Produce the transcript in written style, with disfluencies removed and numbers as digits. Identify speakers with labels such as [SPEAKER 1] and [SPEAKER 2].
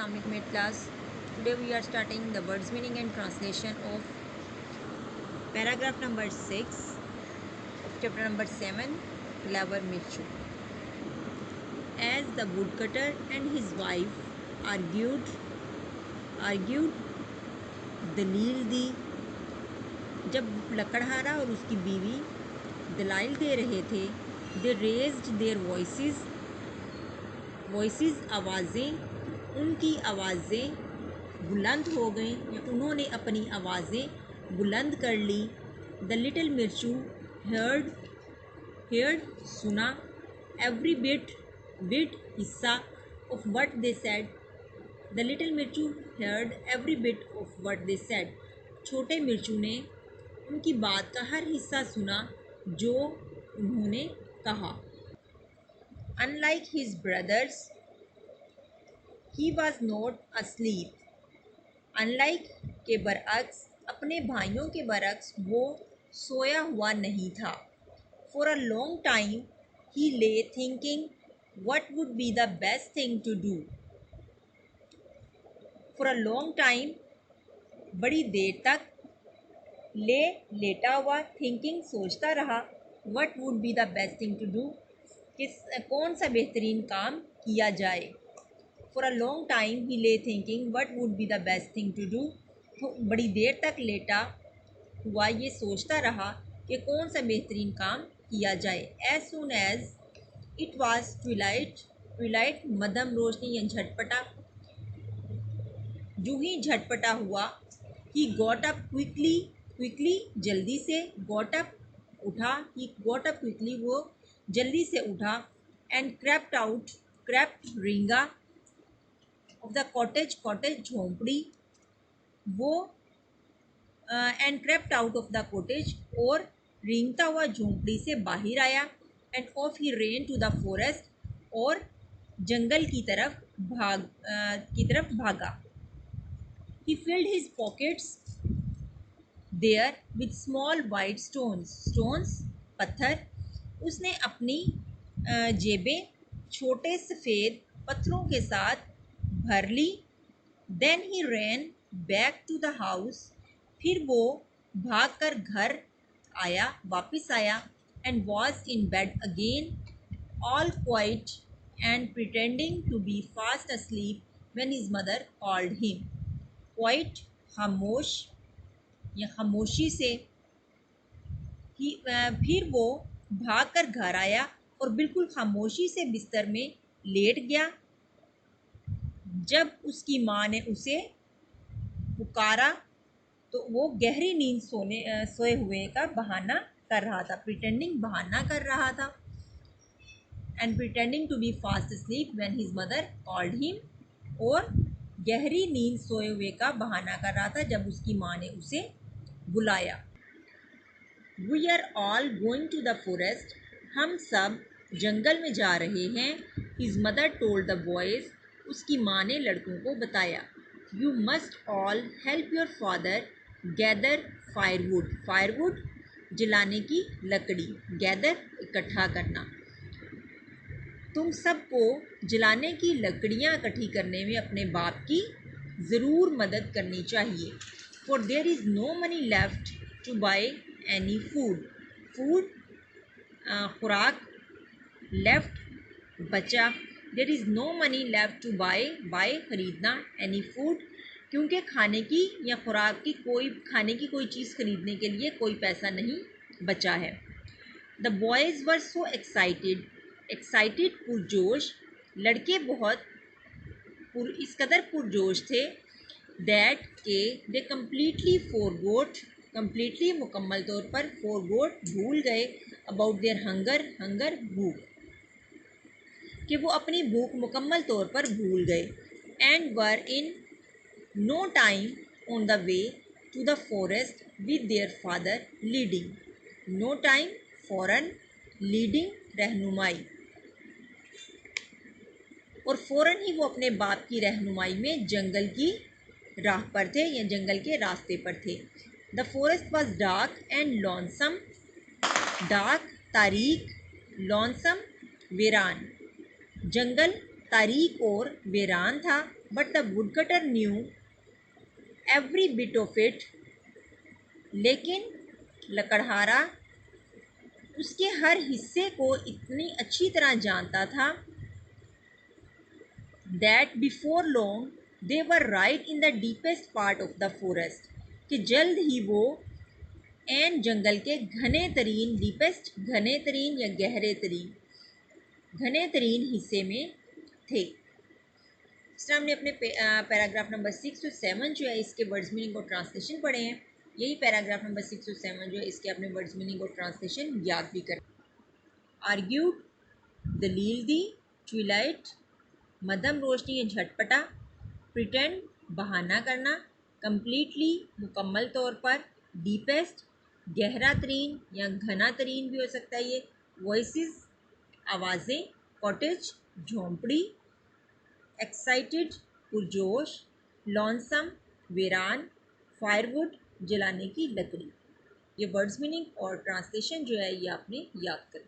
[SPEAKER 1] Islamic mid class. Today we are starting the words meaning and translation of paragraph number 6 of chapter number 7, Clever Michu. As the woodcutter and his wife argued दलील दी, जब लकड़हारा और उसकी बीवी दलाइल दे रहे थे, they raised their voices आवाज़ें, उनकी आवाज़ें बुलंद हो गईं या उन्होंने अपनी आवाज़ें बुलंद कर ली. The little मिर्चू heard सुना, every bit हिस्सा of what they said. The little मिर्चू heard every bit of what they said. छोटे मिर्चू ने उनकी बात का हर हिस्सा सुना जो उन्होंने कहा. Unlike his brothers, he was not asleep. Unlike के बरअक्स, अपने भाइयों के बरअक्स वो सोया हुआ नहीं था. For a long time he lay thinking what would be the best thing to do. For a long time, बड़ी देर तक, लेटा हुआ, thinking सोचता रहा, what would be the best thing to do, कौन सा बेहतरीन काम किया जाए. For a long time he lay thinking what would be the best thing to do. तो बड़ी देर तक लेटा हुआ ये सोचता रहा कि कौन सा बेहतरीन काम किया जाए. As soon as it was twilight मध्यम रोशनी या झटपटा, जो ही झटपटा हुआ, he got up quickly जल्दी से, got up उठा, he got up quickly वो जल्दी से उठा, and crept रींगा, of the cottage झोंपड़ी, वो and crept out of the cottage और रींगता हुआ झोंपड़ी से बाहर आया. and off he ran to the forest और जंगल की तरफ भागा. He filled his pockets there with small white stones पत्थर. उसने अपनी जेबें छोटे सफ़ेद पत्थरों के साथ भर ली. Then he ran back to the house. फिर वो भागकर घर वापस आया. And was in bed again, all quiet and pretending to be fast asleep when his mother called him. Quiet खामोश या खामोशी से. फिर वो भागकर घर आया और बिल्कुल खामोशी से बिस्तर में लेट गया. जब उसकी माँ ने उसे पुकारा तो वो गहरी नींद सोए हुए का बहाना कर रहा था, प्रिटेंडिंग बहाना कर रहा था. And pretending to be fast asleep when his mother called him, और गहरी नींद सोए हुए का बहाना कर रहा था जब उसकी माँ ने उसे बुलाया. We are all going to the forest. हम सब जंगल में जा रहे हैं. His mother told the boys. उसकी माँ ने लड़कों को बताया. You must all help your father gather firewood. Firewood जलाने की लकड़ी, gather इकट्ठा करना. तुम सबको जलाने की लकड़ियाँ इकट्ठी करने में अपने बाप की ज़रूर मदद करनी चाहिए. For there is no money left to buy any food. Food खुराक, left बचा. There is no money left to buy खरीदना, any food क्योंकि खाने की या खुराक की कोई चीज़ खरीदने के लिए कोई पैसा नहीं बचा है. The boys were so excited पुरजोश, लड़के बहुत इस कदर पुरजोश थे, that के they completely मुकम्मल तौर पर forgot भूल गए, about their hunger भूख, कि वो अपनी भूख मुकम्मल तौर पर भूल गए. And were in no time on the way to the forest with their father leading. No time फ़ौरन, leading रहनुमाई, और फ़ौरन ही वो अपने बाप की रहनुमाई में जंगल की राह पर थे या जंगल के रास्ते पर थे. The forest was dark and lonesome. Dark Tariq, lonesome वीरान. जंगल तारीक और वीरान था. But the woodcutter new every bit of it, लेकिन लकड़हारा उसके हर हिस्से को इतनी अच्छी तरह जानता था that before long they were right in the deepest part of the forest, कि जल्द ही वो एन जंगल के घने तरीन, डीपेस्ट घने तरीन या गहरे तरीन, घने तरीन हिस्से में थे। इस तरह हमने अपने पैराग्राफ नंबर 6 और 7 जो है इसके वर्ड्स मीनिंग और ट्रांसलेशन पढ़े हैं। यही पैराग्राफ नंबर 6 और 7 जो है इसके अपने वर्ड्स मीनिंग और ट्रांसलेशन याद भी करें। आर्ग्यूड, दलील दी, ट्विलाइट मध्यम रोशनी या झटपटा, प्रिटेंड बहाना करना, कम्प्लीटली मुकम्मल तौर पर, डीपेस्ट गहरा तरीन या घना तरीन भी हो सकता है ये, वॉइसेस आवाज़ें, कॉटेज झोंपड़ी, एक्साइटेड पुरजोश, लॉन्सम वीरान, फायरवुड जलाने की लकड़ी। ये वर्ड्स मीनिंग और ट्रांसलेशन जो है ये आपने याद करना।